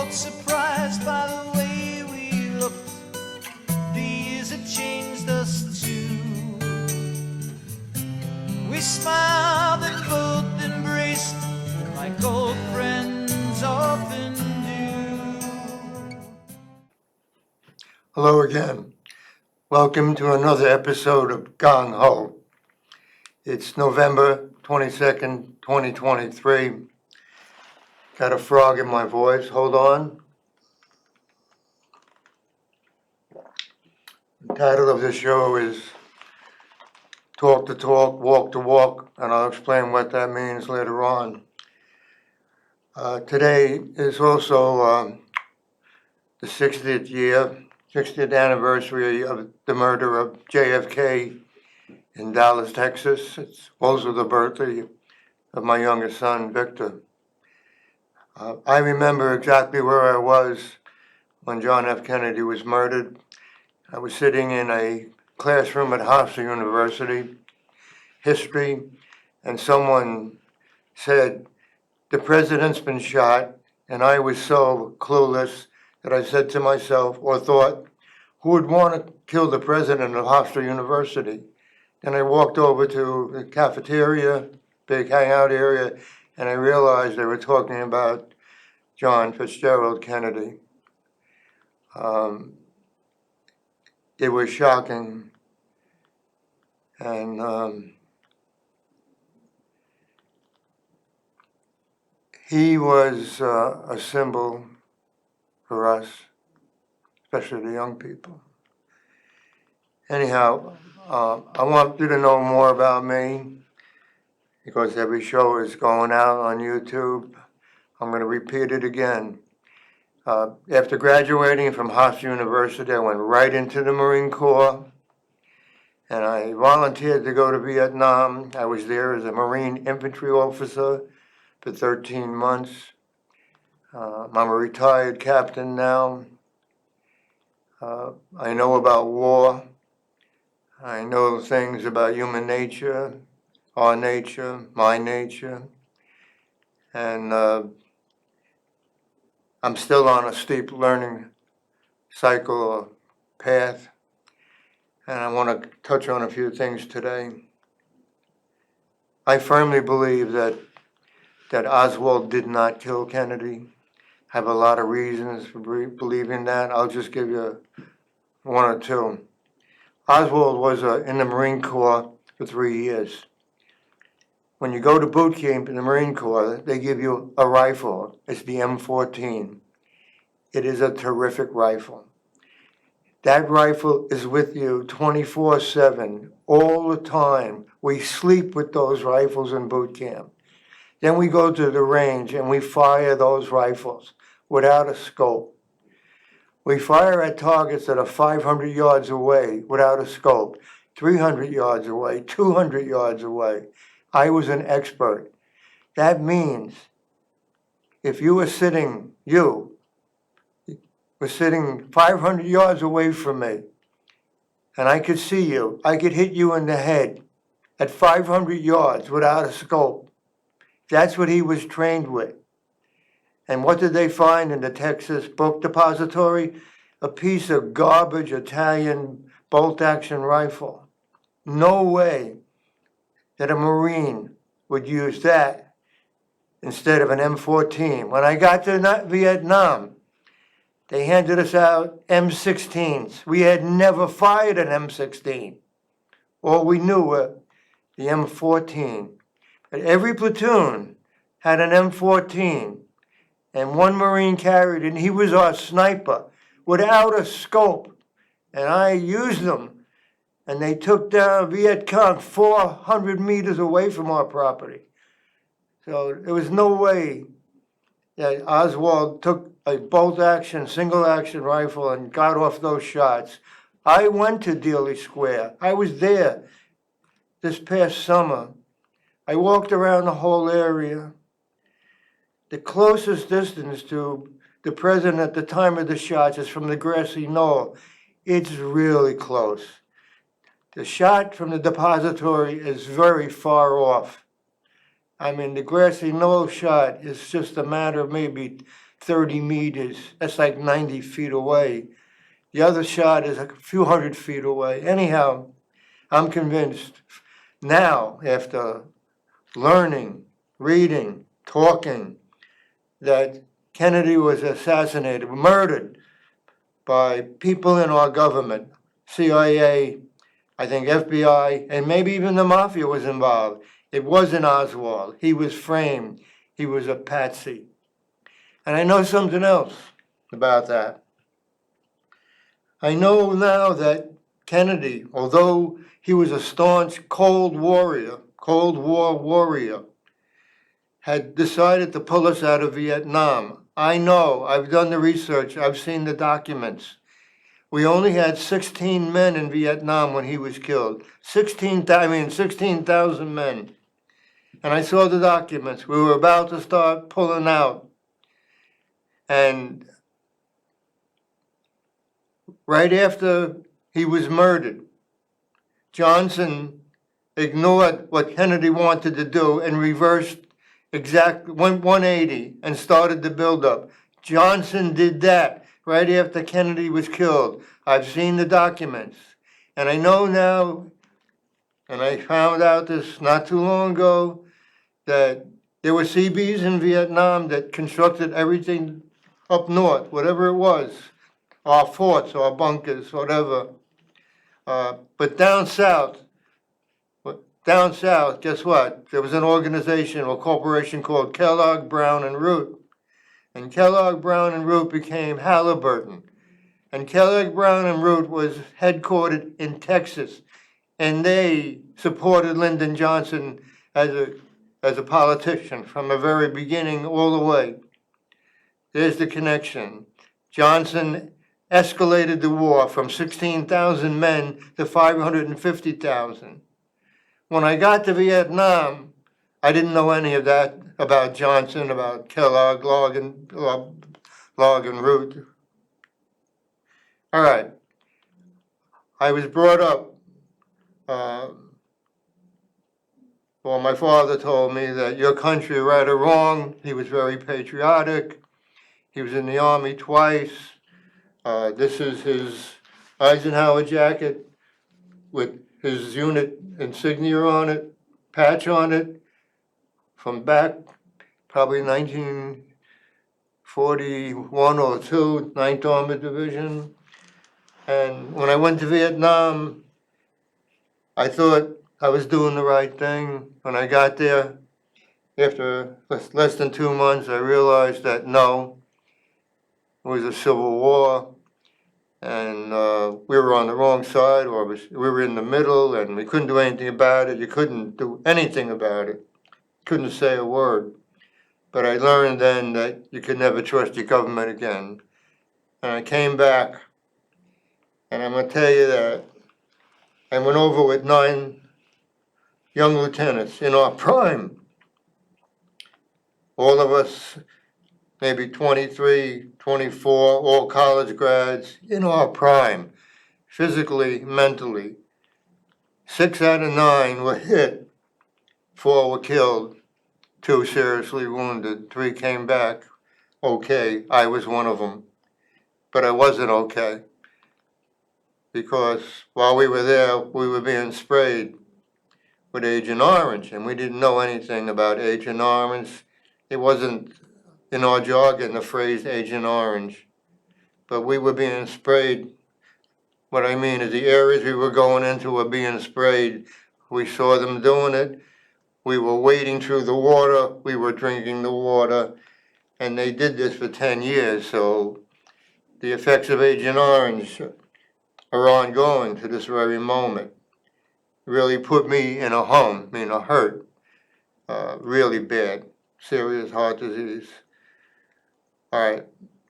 both surprised by the way we looked. The years had changed us too. We smiled and both embraced like old friends often do. Hello again. Welcome to another episode of Gung Ho. It's November 22nd, 2023. Got a frog in my voice. Hold on. The title of the show is Talk to Talk, Walk to Walk, and I'll explain what that means later on. Today is also the 60th anniversary of the murder of JFK in Dallas, Texas. It's also the birthday of my youngest son, Victor. I remember exactly where I was when John F. Kennedy was murdered. I was sitting in a classroom at Hofstra University, history, and someone said, "The president's been shot," and I was so clueless that I said to myself, or thought, who would want to kill the president of Hofstra University? Then I walked over to the cafeteria, big hangout area, and I realized they were talking about John Fitzgerald Kennedy. It was shocking, and he was a symbol for us, especially the young people. Anyhow, I want you to know more about me because every show is going out on YouTube. I'm going to repeat it again. After graduating from Hofstra University, I went right into the Marine Corps, and I volunteered to go to Vietnam. I was there as a Marine infantry officer for 13 months. I'm a retired captain now. I know about war. I know things about human nature, our nature, my nature, and I'm still on a steep learning cycle or path, and I want to touch on a few things today. I firmly believe that Oswald did not kill Kennedy. I have a lot of reasons for believing that. I'll just give you one or two. Oswald was in the Marine Corps for 3 years. When you go to boot camp in the Marine Corps, they give you a rifle. It's the M14. It is a terrific rifle. That rifle is with you 24/7, all the time. We sleep with those rifles in boot camp. Then we go to the range and we fire those rifles without a scope. We fire at targets that are 500 yards away without a scope, 300 yards away, 200 yards away. I was an expert. That means if you were sitting 500 yards away from me, and I could see you, I could hit you in the head at 500 yards without a scope. That's what he was trained with. And what did they find in the Texas Book Depository? A piece of garbage Italian bolt-action rifle. No way that a Marine would use that instead of an M14. When I got to Vietnam, they handed us out M16s. We had never fired an M16. All we knew were the M14. But every platoon had an M14. And one Marine carried it, and he was our sniper without a scope. And I used them, and they took down Viet Cong 400 meters away from our property. So there was no way that Oswald took a bolt-action, single-action rifle and got off those shots. I went to Dealey Square. I was there this past summer. I walked around the whole area. The closest distance to the president at the time of the shots is from the grassy knoll. It's really close. The shot from the depository is very far off. I mean, the grassy knoll shot is just a matter of maybe 30 meters. That's like 90 feet away. The other shot is a few hundred feet away. Anyhow, I'm convinced now, after learning, reading, talking, that Kennedy was assassinated, murdered by people in our government, CIA, I think FBI, and maybe even the mafia was involved. It wasn't Oswald. He was framed. He was a patsy. And I know something else about that. I know now that Kennedy, although he was a staunch Cold War warrior, had decided to pull us out of Vietnam. I know, I've done the research, I've seen the documents. We only had 16 men in Vietnam when he was killed. 16,000 men. And I saw the documents. We were about to start pulling out. And right after he was murdered, Johnson ignored what Kennedy wanted to do and reversed went 180 and started the buildup. Johnson did that right after Kennedy was killed. I've seen the documents. And I know now, and I found out this not too long ago, that there were CBs in Vietnam that constructed everything up north, whatever it was, our forts, our bunkers, whatever. But down south, guess what? There was an organization or corporation called Kellogg, Brown, and Root. And Kellogg, Brown, and Root became Halliburton. And Kellogg, Brown, and Root was headquartered in Texas. And they supported Lyndon Johnson as a politician from the very beginning all the way. There's the connection. Johnson escalated the war from 16,000 men to 550,000. When I got to Vietnam, I didn't know any of that about Johnson, about Kellogg, Log and Root. All right. I was brought up, my father told me that your country, right or wrong, he was very patriotic. He was in the Army twice. This is his Eisenhower jacket with his unit insignia on it, patch on it, from back probably 1941 or 2, 9th Armored Division. And when I went to Vietnam, I thought I was doing the right thing. When I got there, after less than 2 months, I realized that no, it was a civil war. And we were on the wrong side, or we were in the middle, and we couldn't do anything about it. You couldn't do anything about it. Couldn't say a word. But I learned then that you could never trust your government again. And I came back, and I'm going to tell you that I went over with 9 young lieutenants in our prime. All of us, maybe 23, 24, all college grads in our prime, physically, mentally. 6 out of 9 were hit, 4 were killed, 2 seriously wounded, 3 came back okay. I was one of them, but I wasn't okay because while we were there, we were being sprayed with Agent Orange, and we didn't know anything about Agent Orange. It wasn't in our jargon the phrase Agent Orange, but we were being sprayed. What I mean is the areas we were going into were being sprayed. We saw them doing it. We were wading through the water. We were drinking the water. And they did this for 10 years. So the effects of Agent Orange are ongoing to this very moment. Really put me in a hurt, really bad, serious heart disease. All right,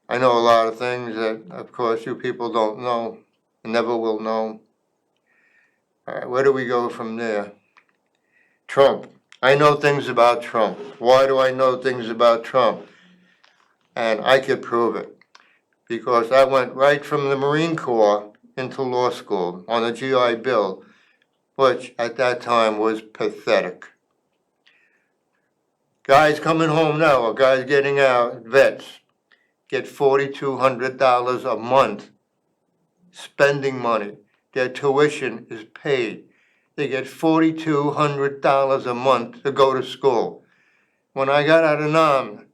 I know a lot of things that, of course, you people don't know and never will know. All right, where do we go from there? Trump. I know things about Trump. Why do I know things about Trump? And I could prove it because I went right from the Marine Corps into law school on a GI Bill, which at that time was pathetic. Guys coming home now, or guys getting out, vets, get $4,200 a month spending money. Their tuition is paid. They get $4,200 a month to go to school. When I got out of Nam,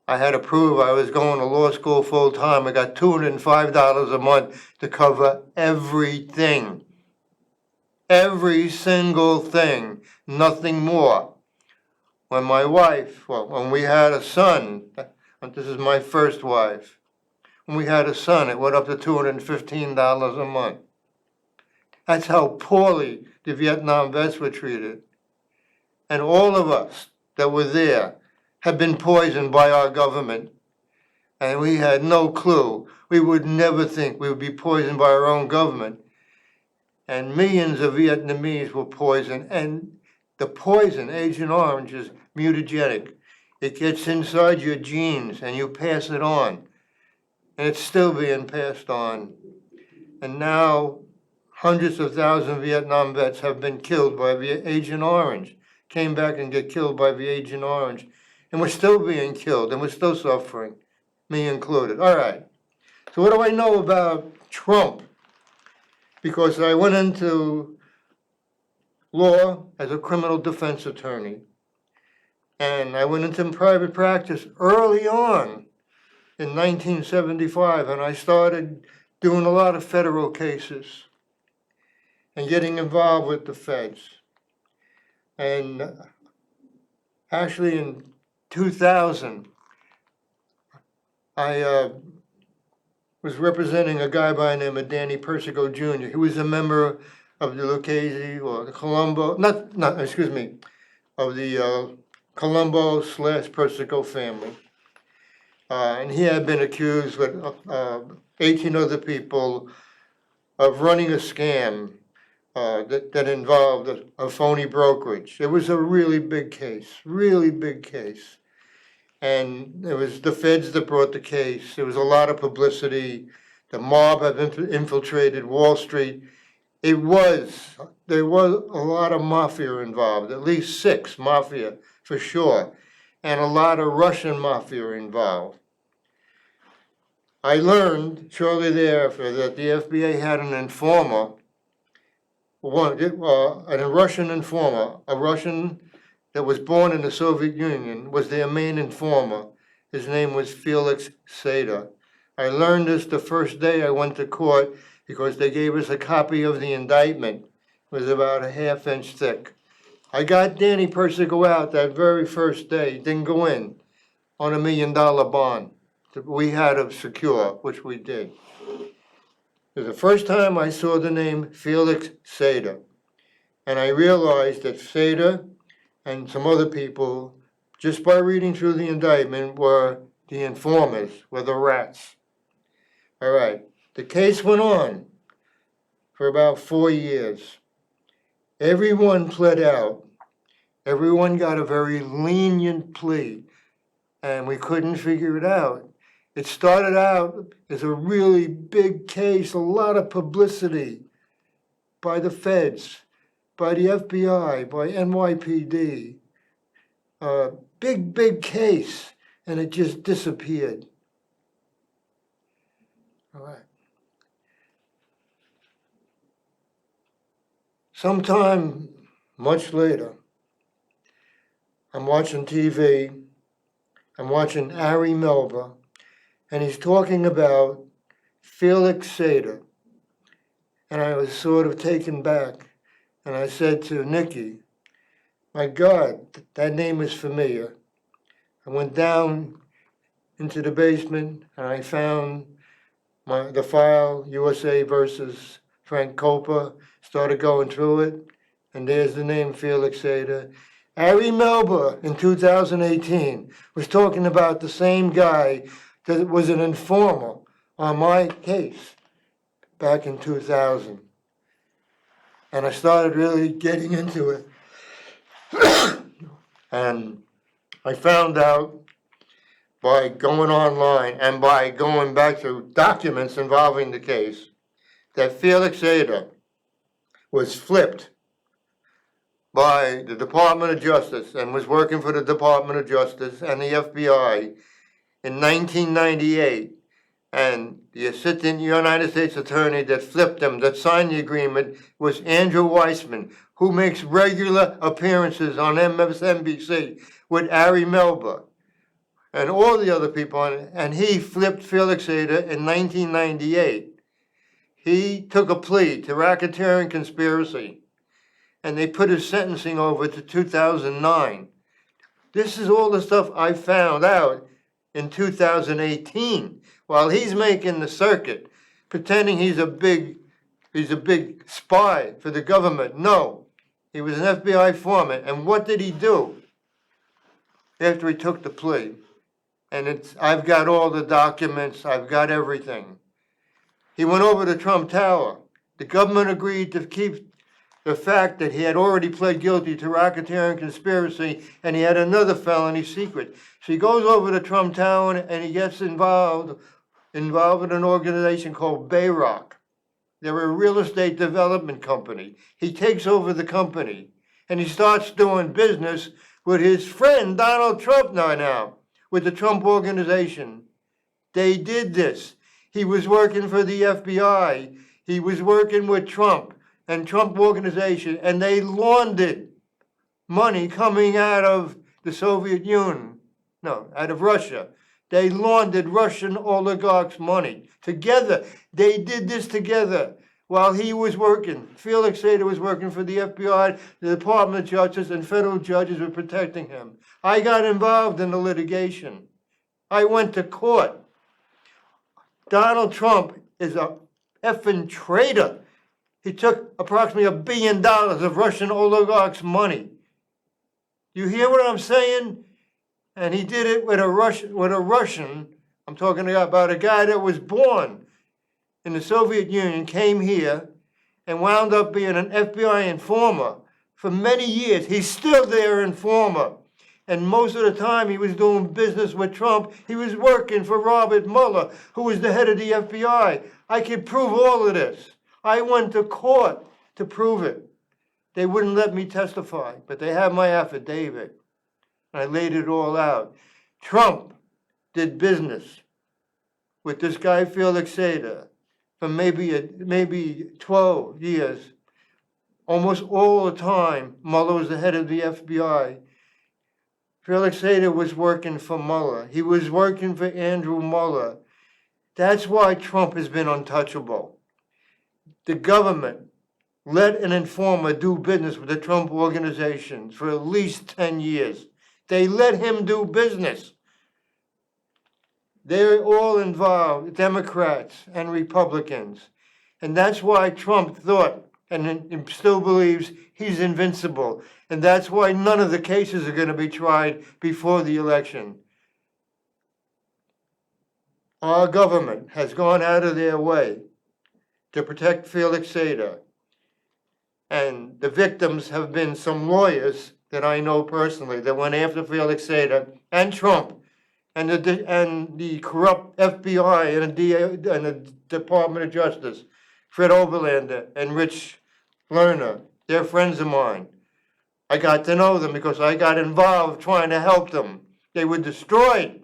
I had to prove I was going to law school full time. I got $205 a month to cover everything. Every single thing, nothing more. When my wife, when we had a son, this is my first wife, when we had a son, it went up to $215 a month. That's how poorly the Vietnam vets were treated. And all of us that were there had been poisoned by our government. And we had no clue. We would never think we would be poisoned by our own government. And millions of Vietnamese were poisoned. And the poison, Agent Orange, is mutagenic. It gets inside your genes and you pass it on. And it's still being passed on. And now hundreds of thousands of Vietnam vets have been killed by Agent Orange. Came back and get killed by the Agent Orange. And we're still being killed and we're still suffering, me included. All right. So what do I know about Trump? Because I went into law as a criminal defense attorney. And I went into private practice early on in 1975, and I started doing a lot of federal cases and getting involved with the feds. And actually in 2000, I was representing a guy by the name of Danny Persico Jr. He was a member of the Lucchese or the Colombo, of the Colombo/Persico family. And he had been accused with 18 other people of running a scam that involved a phony brokerage. It was a really big case. And it was the feds that brought the case. There was a lot of publicity. The mob had infiltrated Wall Street. There was a lot of mafia involved, at least 6 mafia for sure, and a lot of Russian mafia involved. I learned shortly thereafter that the FBI had an informer, a Russian informer, a Russian that was born in the Soviet Union, was their main informer. His name was Felix Sater. I learned this the first day I went to court because they gave us a copy of the indictment. It was about a half-inch thick. I got Danny Persico out that very first day, didn't go in, on $1 million bond that we had to secure, which we did. It was the first time I saw the name Felix Sater, and I realized that Sater and some other people, just by reading through the indictment, were the informers, were the rats. All right, the case went on for about 4 years. Everyone pled out. Everyone got a very lenient plea, and we couldn't figure it out. It started out as a really big case, a lot of publicity by the feds, by the FBI, by NYPD. Big case, and it just disappeared. All right. Sometime much later, I'm watching TV, I'm watching Ari Melba, and he's talking about Felix Sater. And I was sort of taken back, and I said to Nikki, my God, that name is familiar. I went down into the basement, and I found the file, USA versus Frank Copa, started going through it, and there's the name Felix Sater. Ari Melba in 2018 was talking about the same guy that was an informer on my case back in 2000. And I started really getting into it. And I found out by going online and by going back to documents involving the case that Felix Sater was flipped by the Department of Justice and was working for the Department of Justice and the FBI in 1998. And the assistant United States attorney that flipped him, that signed the agreement, was Andrew Weissman, who makes regular appearances on MSNBC with Ari Melba and all the other people on it. And he flipped Felix Sater in 1998. He took a plea to racketeering conspiracy, and they put his sentencing over to 2009. This is all the stuff I found out in 2018, while he's making the circuit, pretending he's a big spy for the government. No, he was an FBI foreman. And what did he do after he took the plea? And I've got all the documents, I've got everything. He went over to Trump Tower. The government agreed to keep the fact that he had already pled guilty to racketeering conspiracy, and he had another felony secret. So he goes over to Trump Tower and he gets involved in an organization called Bayrock. They're a real estate development company. He takes over the company and he starts doing business with his friend Donald Trump now, with the Trump Organization. They did this. He was working for the FBI. He was working with Trump and Trump Organization, and they laundered money coming out of the Soviet Union, out of Russia. They laundered Russian oligarchs' money together. They did this together while he was working. Felix Sater was working for the FBI, the Department of Justice, and federal judges were protecting him. I got involved in the litigation. I went to court. Donald Trump is a effing traitor. He took approximately $1 billion of Russian oligarchs' money. You hear what I'm saying? And he did it with a Russian. I'm talking about a guy that was born in the Soviet Union, came here, and wound up being an FBI informer for many years. He's still their informer. And most of the time he was doing business with Trump, he was working for Robert Mueller, who was the head of the FBI. I could prove all of this. I went to court to prove it. They wouldn't let me testify, but they have my affidavit. I laid it all out. Trump did business with this guy Felix Sater for maybe 12 years. Almost all the time, Mueller was the head of the FBI. Felix Sater was working for Mueller. He was working for Andrew Mueller. That's why Trump has been untouchable. The government let an informer do business with the Trump Organization for at least 10 years. They let him do business. They're all involved, Democrats and Republicans. And that's why Trump thought and still believes he's invincible. And that's why none of the cases are going to be tried before the election. Our government has gone out of their way to protect Felix Sater. And the victims have been some lawyers that I know personally that went after Felix Sater and Trump and the corrupt FBI and the Department of Justice, Fred Oberlander and Rich Lerner. They're friends of mine. I got to know them because I got involved trying to help them. They were destroyed.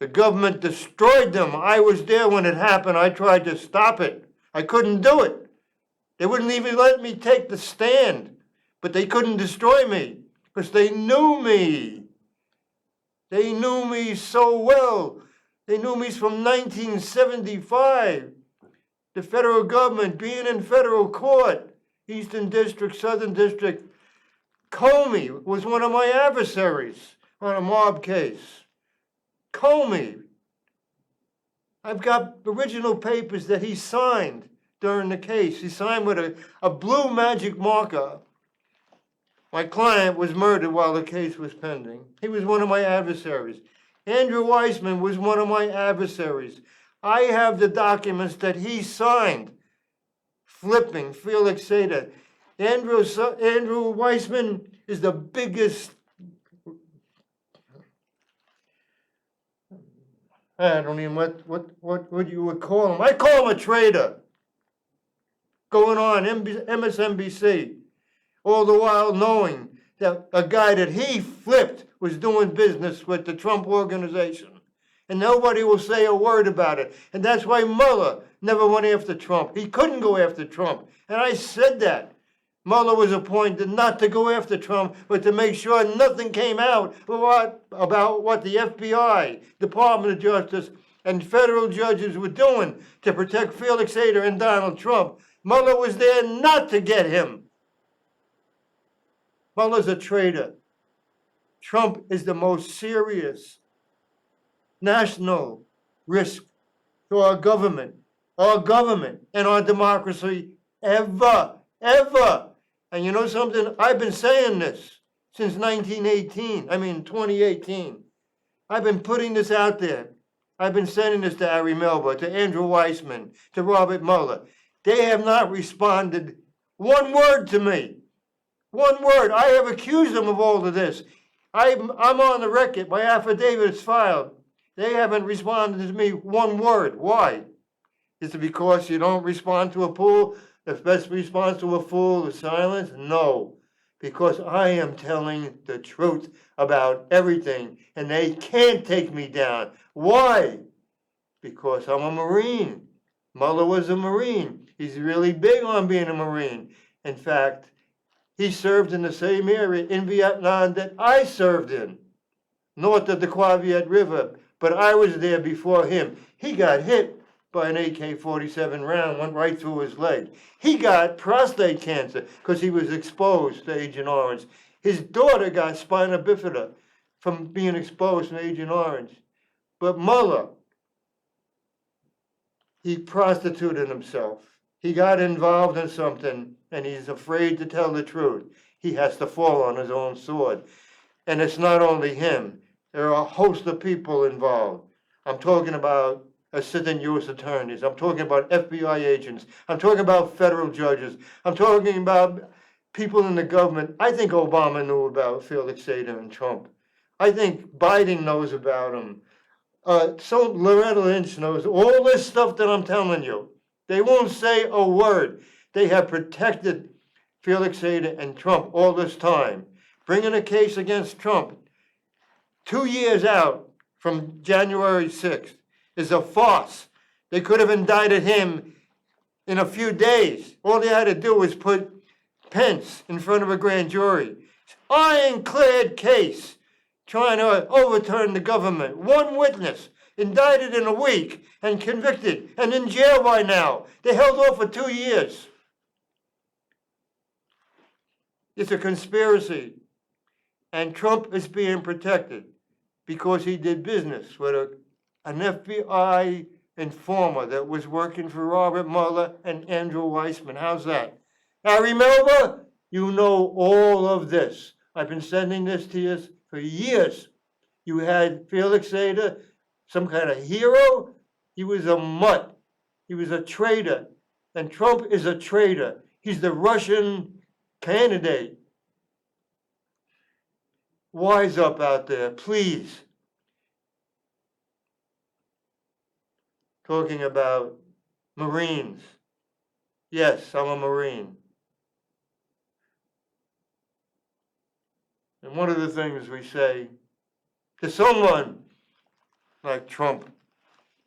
The government destroyed them. I was there when it happened. I tried to stop it. I couldn't do it. They wouldn't even let me take the stand. But they couldn't destroy me because they knew me. They knew me so well. They knew me from 1975. The federal government being in federal court, Eastern District, Southern District. Comey was one of my adversaries on a mob case. Comey. I've got original papers that he signed during the case. He signed with a blue magic marker. My client was murdered while the case was pending. He was one of my adversaries. Andrew Weissman was one of my adversaries. I have the documents that he signed, flipping Felix Sater. Andrew Weissman is the biggest, I don't even what you would call him. I call him a traitor. Going on MSNBC, all the while knowing that a guy that he flipped was doing business with the Trump organization. And nobody will say a word about it. And that's why Mueller never went after Trump. He couldn't go after Trump. And I said that. Mueller was appointed not to go after Trump, but to make sure nothing came out about what the FBI, Department of Justice, and federal judges were doing to protect Felix Sater and Donald Trump. Mueller was there not to get him. Mueller's a traitor. Trump is the most serious national risk to our government, and our democracy ever. And you know something? I've been saying this since 2018. I've been putting this out there. I've been sending this to Harry Melba, to Andrew Weissman, to Robert Mueller. They have not responded one word to me. One word. I have accused them of all of this. I'm on the record. My affidavit is filed. They haven't responded to me one word. Why? Is it because you don't respond to a fool? The best response to a fool is silence? No. Because I am telling the truth about everything, and they can't take me down. Why? Because I'm a Marine. Mueller was a Marine. He's really big on being a Marine. In fact, he served in the same area in Vietnam that I served in, north of the Qua Viet River. But I was there before him. He got hit by an AK-47 round, went right through his leg. He got prostate cancer because he was exposed to Agent Orange. His daughter got spina bifida from being exposed to Agent Orange. But Mueller, he prostituted himself. He got involved in something, and he's afraid to tell the truth. He has to fall on his own sword. And it's not only him. There are a host of people involved. I'm talking about assistant U.S. attorneys. I'm talking about FBI agents. I'm talking about federal judges. I'm talking about people in the government. I think Obama knew about Felix Sater and Trump. I think Biden knows about him. So Loretta Lynch knows all this stuff that I'm telling you. They won't say a word. They have protected Felix Sater and Trump all this time. Bringing a case against Trump 2 years out from January 6th is a farce. They could have indicted him in a few days. All they had to do was put Pence in front of a grand jury. Ironclad case, trying to overturn the government. One witness, indicted in a week and convicted and in jail by now. They held off for 2 years. It's a conspiracy. And Trump is being protected because he did business with an FBI informer that was working for Robert Mueller and Andrew Weissman. How's that? Harry Melba, you know all of this. I've been sending this to you for years. You had Felix Sater, some kind of hero. He was a mutt. He was a traitor. And Trump is a traitor. He's the Russian candidate. Wise up out there, please. Talking about Marines. Yes, I'm a Marine. And one of the things we say to someone like Trump,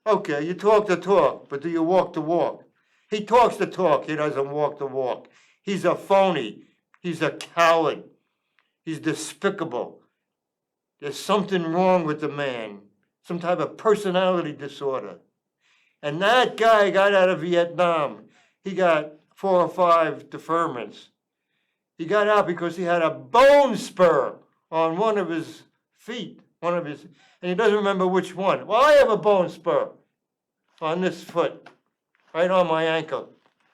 okay, you talk the talk, but do you walk the walk? He talks the talk, he doesn't walk the walk. He's a phony. He's a coward. He's despicable. There's something wrong with the man, some type of personality disorder. And that guy got out of Vietnam. He got 4 or 5 deferments. He got out because he had a bone spur on one of his feet, and he doesn't remember which one. Well, I have a bone spur on this foot, right on my ankle.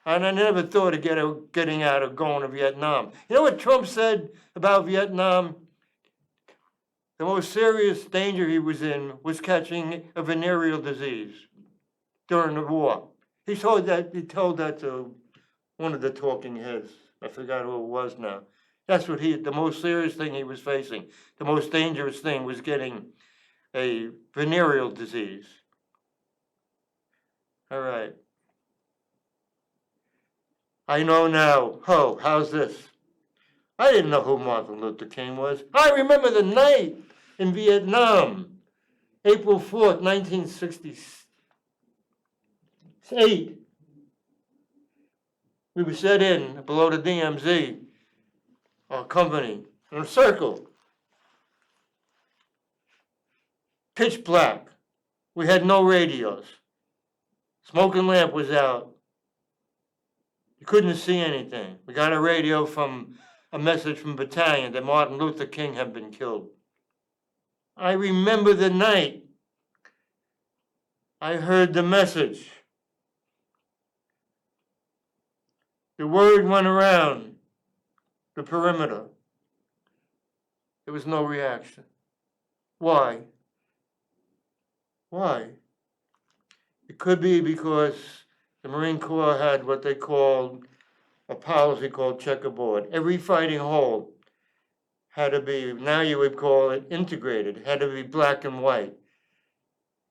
And I never thought of getting out of going to Vietnam. You know what Trump said about Vietnam? The most serious danger he was in was catching a venereal disease during the war. He told that to one of the talking heads. I forgot who it was now. That's what the most serious thing he was facing. The most dangerous thing was getting a venereal disease. All right. I know now. How's this? I didn't know who Martin Luther King was. I remember the night in Vietnam, April 4th, 1968. We were set in below the DMZ, our company, in a circle. Pitch black. We had no radios. Smoking lamp was out. You couldn't see anything. We got a radio from a message from battalion that Martin Luther King had been killed. I remember the night I heard the message. The word went around the perimeter. There was no reaction. Why? Why? It could be because the Marine Corps had what they called a policy called checkerboard. Every fighting hole had to be, now you would call it integrated, had to be black and white.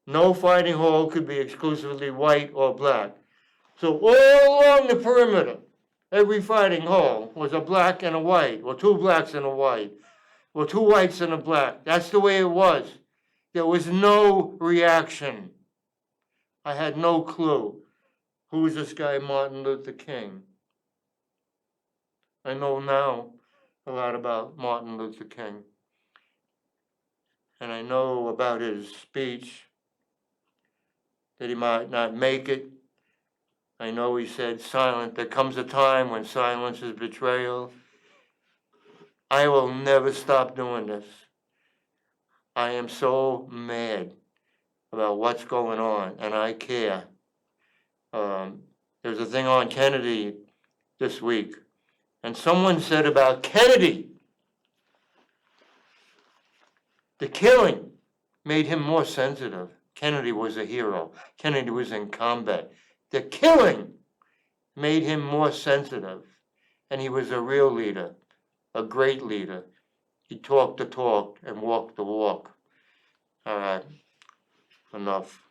No fighting hole could be exclusively white or black. So all along the perimeter, every fighting hole was a black and a white, or two blacks and a white, or two whites and a black. That's the way it was. There was no reaction. I had no clue. Who was this guy, Martin Luther King? I know now a lot about Martin Luther King. And I know about his speech, that he might not make it. I know he said, silent. There comes a time when silence is betrayal. I will never stop doing this. I am so mad about what's going on, and I care. There's a thing on Kennedy this week, and someone said about Kennedy, the killing made him more sensitive. Kennedy was a hero. Kennedy was in combat. The killing made him more sensitive, and he was a real leader, a great leader. He talked the talk and walked the walk. All right, enough.